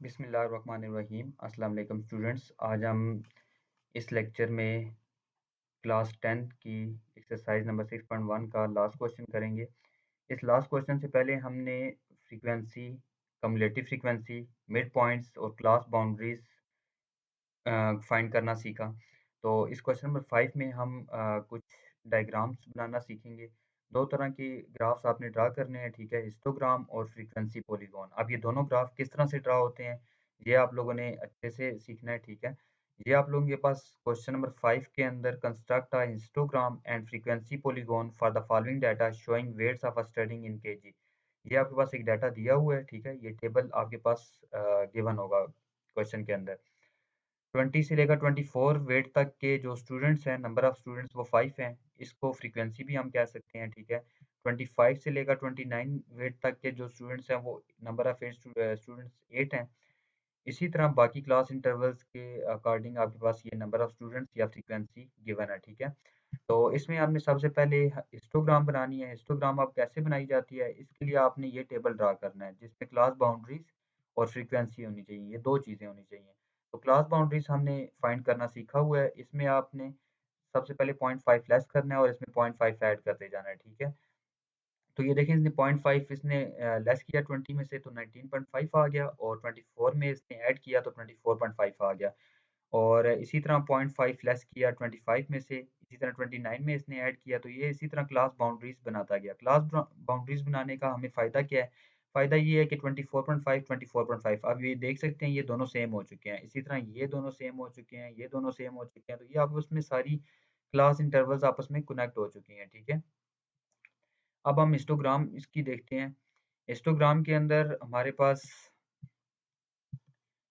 बिस्मिल्लाहिर्रहमानिर्रहीम अस्सलाम वालेकुम स्टूडेंट्स। आज हम इस लेक्चर में क्लास 10 की एक्सरसाइज नंबर 6.1 का लास्ट क्वेश्चन करेंगे। इस लास्ट क्वेश्चन से पहले हमने frequency, cumulative frequency, mid points और क्लास बाउंड्रीज फाइंड करना सीखा। तो इस क्वेश्चन नंबर 5 में हम कुछ डायग्राम्स बनाना सीखेंगे। दो तरह के ग्राफ्स आपने ड्रा करने हैं, ठीक है, हिस्टोग्राम और फ्रीक्वेंसी पॉलीगॉन। अब ये दोनों ग्राफ किस तरह से ड्रा होते हैं ये आप लोगों ने अच्छे से सीखना है, ठीक है। ये आप लोगों के पास क्वेश्चन नंबर 5 के अंदर construct a histogram and frequency polygon for the following data showing weights of a studying in KG. ये आपके पास एक डाटा दिया हुआ है, ठीक है। ये टेबल आपके पास गिवन होगा क्वेश्चन के अंदर। 20 से लेकर 24 वेट तक के जो स्टूडेंट्स हैं, नंबर ऑफ स्टूडेंट्स वो 5 हैं। इसको फ्रीक्वेंसी भी हम कह सकते हैं, ठीक है। 25 से लेकर 29 वेट तक के जो स्टूडेंट्स हैं वो नंबर ऑफ स्टूडेंट्स 8 हैं। इसी तरह बाकी क्लास इंटरवल्स के अकॉर्डिंग आपके पास ये नंबर ऑफ स्टूडेंट्स या फ्रीक्वेंसी गिवन है, ठीक है। तो इसमें आपने सबसे पहले हिस्टोग्राम बनानी है। हिस्टोग्राम आप कैसे बनाई जाती है, इसके लिए आपने ये टेबल ड्रा करना है जिसमें क्लास बाउंड्रीज और फ्रीक्वेंसी होनी चाहिए, ये दो चीज़ें होनी चाहिए। तो क्लास बाउंड्रीज हमने फाइंड करना सीखा हुआ है। इसमें आपने सबसे पहले 0.5 लेस करना है और इसमें 0.5 ऐड करते जाना है, ठीक है। तो ये देखें, इसने 0.5 इसने लेस किया 20 में से तो 19.5 आ गया, और 24 में इसने ऐड किया तो 24.5 आ गया। और इसी तरह 0.5 लेस किया 25 में से, इसी तरह 29 में इसने ऐड किया, तो ये इसी तरह क्लास बाउंड्रीज बनाता गया। क्लास बाउंड्रीज बनाने का हमें फ़ायदा क्या है? फ़ायदा ये है कि 24.5, 24.5 अब ये देख सकते हैं ये दोनों सेम हो चुके हैं। इसी तरह ये दोनों सेम हो चुके हैं, ये दोनों सेम हो चुके हैं, तो ये आपस में सारी क्लास इंटरवल्स आपस में कनेक्ट हो चुकी हैं, ठीक है। अब हम हिस्टोग्राम इसकी देखते हैं। हिस्टोग्राम के अंदर हमारे पास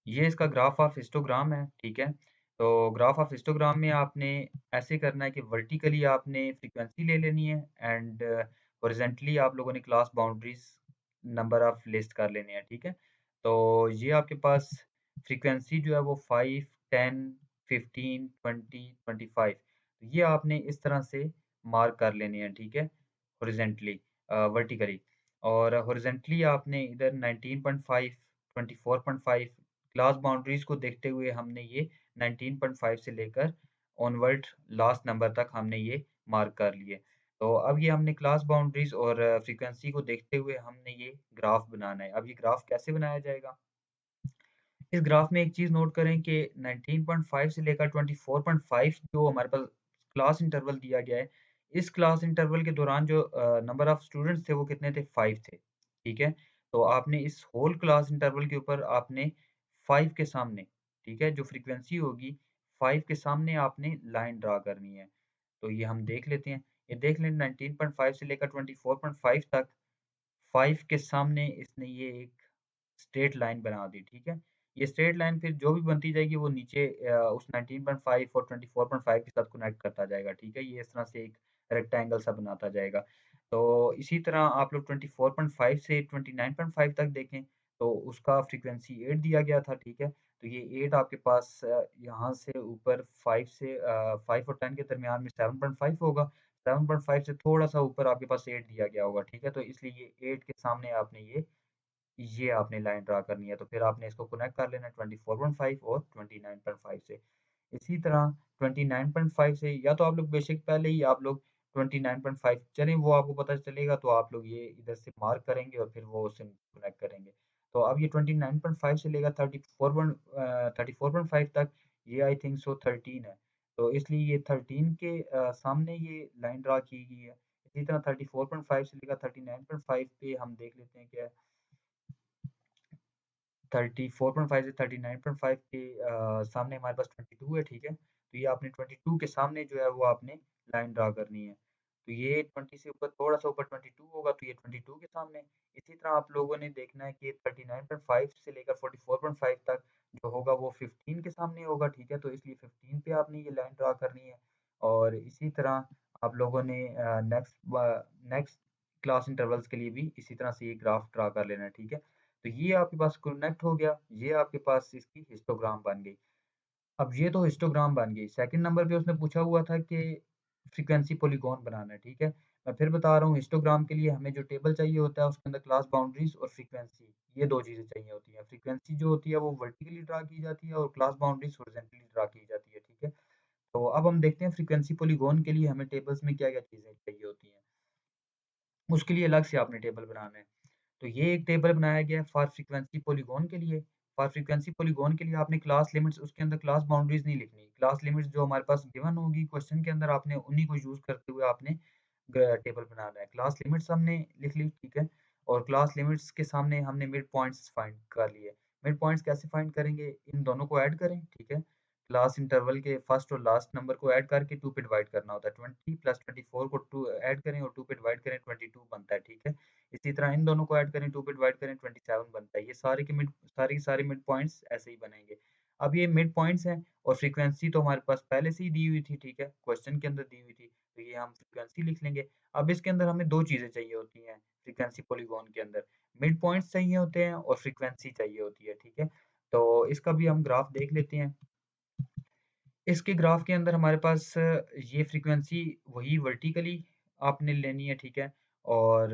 ये इसका ग्राफ ऑफ हिस्टोग्राम है, ठीक है। तो ग्राफ ऑफ हिस्टोग्राम में आपने ऐसे करना है कि वर्टिकली आपने फ्रीक्वेंसी ले लेनी है एंड हॉरिजॉन्टली आप लोगों ने class boundaries number of list कर लेने हैं, ठीक है। तो ये आपके पास फ्रीक्वेंसी जो है वो 5, 10, 15, 20, 25 ये आपने इस तरह से मार्क कर लेने हैं, ठीक है, हॉरिजॉन्टली वर्टिकली। और हॉरिजॉन्टली आपने इधर 19.5, 24.5 क्लास बाउंड्रीज को देखते हुए हमने ये 19.5 से लेकर ऑनवर्ड लास्ट नंबर तक हमने ये मार्क कर लिए। तो अब ये हमने क्लास बाउंड्रीज और फ्रीक्वेंसी को देखते हुए हमने ये ग्राफ बनाना है। अब ये ग्राफ कैसे बनाया जाएगा? इस ग्राफ में एक चीज़ नोट करें कि 19.5 से लेकर 24.5 जो हमारे पास क्लास इंटरवल दिया गया है, इस क्लास इंटरवल के दौरान जो नंबर ऑफ स्टूडेंट्स थे वो कितने थे? 5 थे, ठीक है। तो आपने इस होल क्लास इंटरवल के ऊपर आपने 5 के सामने, ठीक है, जो फ्रीक्वेंसी होगी 5 के सामने आपने लाइन ड्रा करनी है। तो ये हम देख लेते हैं। ये देख लें 19.5 से लेकर 24.5 तक 5 के सामने इसने ये एक स्ट्रेट लाइन बना दी, ठीक है। ये स्ट्रेट लाइन फिर जो भी बनती जाएगी वो नीचे उस 19.5 और 24.5 के साथ कनेक्ट करता जाएगा, ठीक है। ये इस तरह से एक रेक्टेंगल सा बनाता जाएगा। तो इसी तरह आप लोग 24.5 से 29.5 तक देखें तो उसका फ्रीक्वेंसी 8 दिया गया था, ठीक है। तो ये 8 आपके पास यहाँ से ऊपर 5 से 5 और 10 के दरमियान में 7.5 होगा। 7.5 से थोड़ा-सा ऊपर आपके पास 8 दिया गया होगा, ठीक है। तो इसलिए ये 8 के सामने आपने ये आपने लाइन ड्रा करनी है, तो फिर आपने इसको कनेक्ट कर लेना है 24.5 और 29.5 से। इसी तरह 29.5 से या तो आप लोग बेशक पहले ही आप लोग 29.5 चलें, वो आपको पता चलेगा तो आप लोग ये इधर से मार्क करेंगे और फिर वो उससे कनेक्ट करेंगे। तो अब ये 29.5 से लेकर 34.5 तक ये आई थिंक सो 13 है। तो इसलिए ये 13 के सामने ये लाइन ड्रा की गई है। इसी तरह 34.5 से लेकर 39.5 पे हम देख लेते हैं क्या 34.5 से 39.5 के सामने हमारे पास 22 है, ठीक है। तो ये आपने 22 के सामने जो है वो आपने लाइन ड्रा करनी है। तो ये 20 से ऊपर थोड़ा-सा ऊपर 22 होगा तो ये 22 के सामने। इसी तरह आप लोगों ने देखना है कि 39.5 से लेकर 44.5 तक जो होगा वो 15 के सामने होगा, ठीक है। तो इसलिए 15 पे आपने ये लाइन ड्रा करनी है। और इसी तरह आप लोगों ने नेक्स्ट क्लास इंटरवल्स के लिए भी इसी तरह से ये ग्राफ ड्रा कर लेना है, ठीक है। तो ये आपके पास कनेक्ट हो गया, ये आपके पास इसकी हिस्टोग्राम बन गई। अब ये तो हिस्टोग्राम बन गई। सेकंड नंबर पे उसने पूछा हुआ था कि फ्रीक्वेंसी पॉलीगॉन बनाना है, ठीक है। मैं फिर बता रहा हूँ, हिस्टोग्राम के लिए हमें जो टेबल चाहिए होता है उसके अंदर क्लास बाउंड्रीज और फ्रीक्वेंसी, ये 2 चीज़ें चाहिए होती हैं। फ्रीक्वेंसी जो होती है वो वर्टिकली ड्रा की जाती है और क्लास बाउंड्रीज हॉरिज़ॉन्टली ड्रा की जाती है, ठीक है? तो अब हम देखते हैं फ्रीक्वेंसी पॉलीगॉन के लिए हमें टेबल्स में क्या-क्या चीज़ें चाहिए होती हैं। उसके लिए अलग से आपने टेबल बनाना है। तो ये एक टेबल बनाया गया है फॉर फ्रीक्वेंसी पॉलीगॉन के लिए। फॉर फ्रीक्वेंसी पॉलीगॉन के लिए आपने क्लास लिमिट्स उसके अंदर क्लास बाउंड्रीज़ नहीं लिखनी। क्लास लिमिट्स जो हमारे पास गिवन होंगी क्वेश्चन के अंदर आपने उन्हीं को यूज़ करते हुए आपने टेबल बनाना है। क्लास लिमिट्स हमने लिख ली, ठीक है? और क्लास लिमिट्स के सामने हमने मिड पॉइंट्स फाइंड कर लिए। मिड पॉइंट्स कैसे फाइंड करेंगे? इन दोनों को ऐड करें, ठीक है? क्लास इंटरवल के फर्स्ट और लास्ट नंबर को ऐड करके 2 पे डिवाइड करना होता है। 20 प्लस 24 को 2 ऐड करें और 2 पे डिवाइड करें 22 बनता है, ठीक है? इसी तरह इन दोनों को ऐड करें 2 पे डिवाइड करें 27 बनता है। ये सारे के सारे मिड पॉइंट्स ऐसे ही बनेंगे। अब ये मिड पॉइंट्स हैं और फ्रीक्वेंसी तो हमारे पास पहले से ही दी हुई थी, ठीक है? क्वेश्चन के अंदर दी हुई थी, तो ये हम फ्रीक्वेंसी लिख लेंगे। अब इसके अंदर हमें 2 चीज़ें चाहिए होती हैं फ्रीक्वेंसी पॉलीगॉन के अंदर, मिड पॉइंट्स चाहिए होते हैं और फ्रीक्वेंसी चाहिए होती है, ठीक है? तो इसका भी हम ग्राफ देख लेते हैं। इसके ग्राफ के अंदर हमारे पास ये फ्रीक्वेंसी वही वर्टिकली आपने लेनी है, ठीक है? और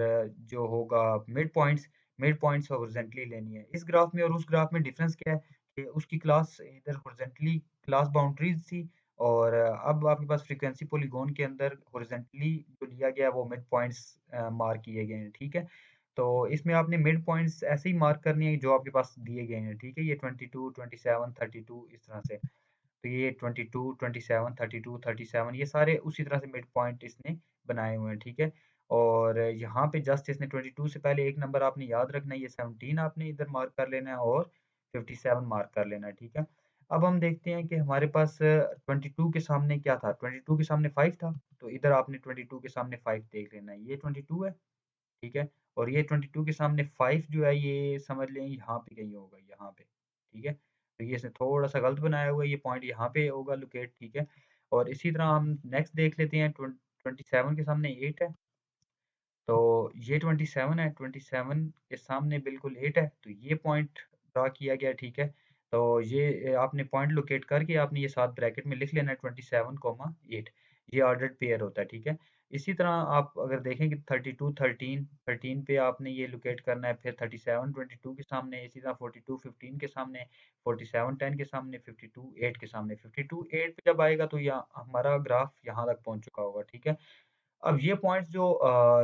जो होगा मिड पॉइंट्स हॉरिज़ॉन्टली लेनी है। इस ग्राफ में और उस ग्राफ में डिफ़रेंस क्या है कि उसकी क्लास इधर हॉरिज़ॉन्टली क्लास बाउंड्रीज़ थी और अब आपके पास फ्रीक्वेंसी पॉलीगॉन के अंदर हॉरिज़ॉन्टली जो लिया गया है वो मिड पॉइंट्स मार्क किए गए हैं, ठीक है? तो इसमें आपने मिड पॉइंट्स ऐसे ही मार्क करने हैं जो आपके पास दिए गए हैं, ठीक है? ये 22, 27, 32 इस तरह से। तो ये 22, 27, 32, 37 ये सारे उसी तरह से मिड पॉइंट इसने बनाए हुए हैं, ठीक है? और यहाँ पे जस्ट इसने 22 से पहले एक नंबर आपने याद रखना है, ये 17 आपने इधर मार्क कर लेना है और 57 मार्क कर लेना है, ठीक है? अब हम देखते हैं कि हमारे पास 22 के सामने क्या था? 22 के सामने 5 था, तो इधर आपने 22 के सामने 5 देख लेना है। ये 22 है, ठीक है? और ये 22 के सामने 5 जो है ये समझ लें यहाँ पे कहीं होगा, यहाँ पे, ठीक है? तो ये इसने थोड़ा-सा गलत बनाया हुआ है, ये पॉइंट यहाँ पे होगा लोकेट, ठीक है? और इसी तरह हम नेक्स्ट देख लेते हैं 27 के सामने 8 है, तो ये 27 है, 27 के सामने बिल्कुल 8 है, तो ये पॉइंट ड्रा किया गया, ठीक है? तो ये आपने पॉइंट लोकेट करके आपने ये साथ ब्रैकेट में लिख लेना है 27, 8 ये ऑर्डर्ड पेयर होता है, ठीक है? इसी तरह आप अगर देखें कि 32, 13, 13 पे आपने ये लोकेट करना है, फिर 37, 22 के सामने, इसी तरह 42, 15 के सामने, 47, 10 के सामने, 52, 8 के सामने। 52, 8 पे जब आएगा तो यहाँ हमारा ग्राफ यहाँ तक पहुँच चुका होगा, ठीक है? अब ये पॉइंट्स जो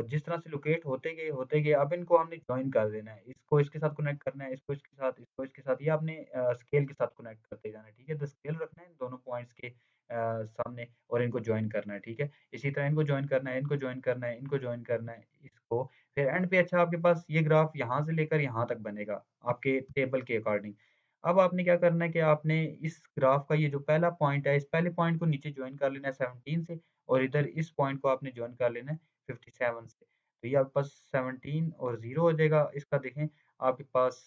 जिस तरह से लोकेट होते गए, अब इनको हमने जॉइन कर देना है। इसको इसके साथ कनेक्ट करना है, इसको इसके साथ, इसको इसके साथ। ये आपने स्केल के साथ कनेक्ट करते जाना है, ठीक है? तो स्केल रखना है इन दोनों पॉइंट्स के सामने और इनको जॉइन करना है, ठीक है? इसी तरह इनको जॉइन करना है, इनको जॉइन करना है, इनको जॉइन करना है, इसको। फिर एंड पे अच्छा आपके पास ये ग्राफ यहाँ से लेकर यहाँ तक बनेगा, आपके टेबल के अकॉर्डिंग। अब आपने क्या करना है कि आपने इस ग्राफ का ये जो पहला पॉइंट है, इस पहले पॉइंट को नीचे जॉइन कर लेना है 17 से और इधर इस पॉइंट को आपने जॉइन कर लेना है 57 से। तो ये आपके पास 17 और 0 हो जाएगा। इसका देखें आपके पास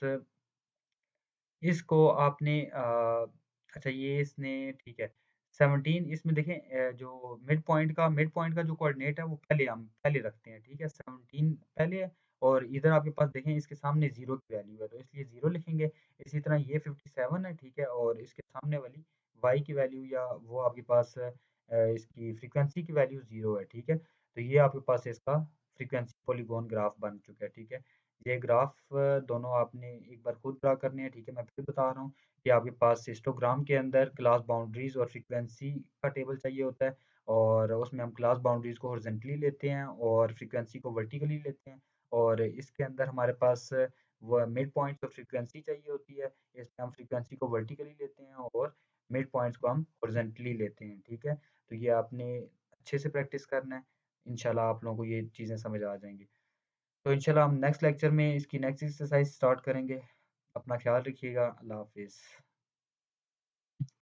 इसको आपने अच्छा ये इसने ठीक है 17 इसमें देखें जो मिड पॉइंट का जो कोऑर्डिनेट है वो पहले रखते हैं, ठीक है? 17 पहले है और इधर आपके पास देखें इसके सामने 0 की वैल्यू है तो इसलिए 0 लिखेंगे। इसी तरह ये 57 है, ठीक है? और इसके सामने वाली y की वैल्यू या वो आपके पास इसकी फ्रीक्वेंसी की वैल्यू 0 है, ठीक है? तो ये आपके पास इसका फ्रीक्वेंसी पॉलीगॉन ग्राफ बन चुका है, ठीक है? ये ग्राफ दोनों आपने एक बार खुद ड्रा करने हैं, ठीक है? मैं फिर बता रहा हूँ कि आपके पास हिस्टोग्राम के अंदर क्लास बाउंड्रीज़ और फ्रीक्वेंसी का टेबल चाहिए होता है और उसमें हम क्लास बाउंड्रीज़ को हॉरिज़ॉन्टली लेते हैं और फ्रीक्वेंसी को वर्टिकली लेते हैं और इसके अंदर हमारे पास वो मिड पॉइंट्स और फ्रीक्वेंसी चाहिए होती है। इसमें हम फ्रीक्वेंसी को वर्टिकली लेते हैं और मिड पॉइंट्स को हम हॉरिज़ॉन्टली लेते हैं, ठीक है? तो ये आपने अच्छे से प्रैक्टिस करना है। इंशाल्लाह आप लोगों को ये चीज़ें समझ आ जाएँगी। तो इंशाल्लाह हम नेक्स्ट लेक्चर में इसकी नेक्स्ट एक्सरसाइज स्टार्ट करेंगे। अपना ख्याल रखिएगा। अल्लाह हाफ़िज़।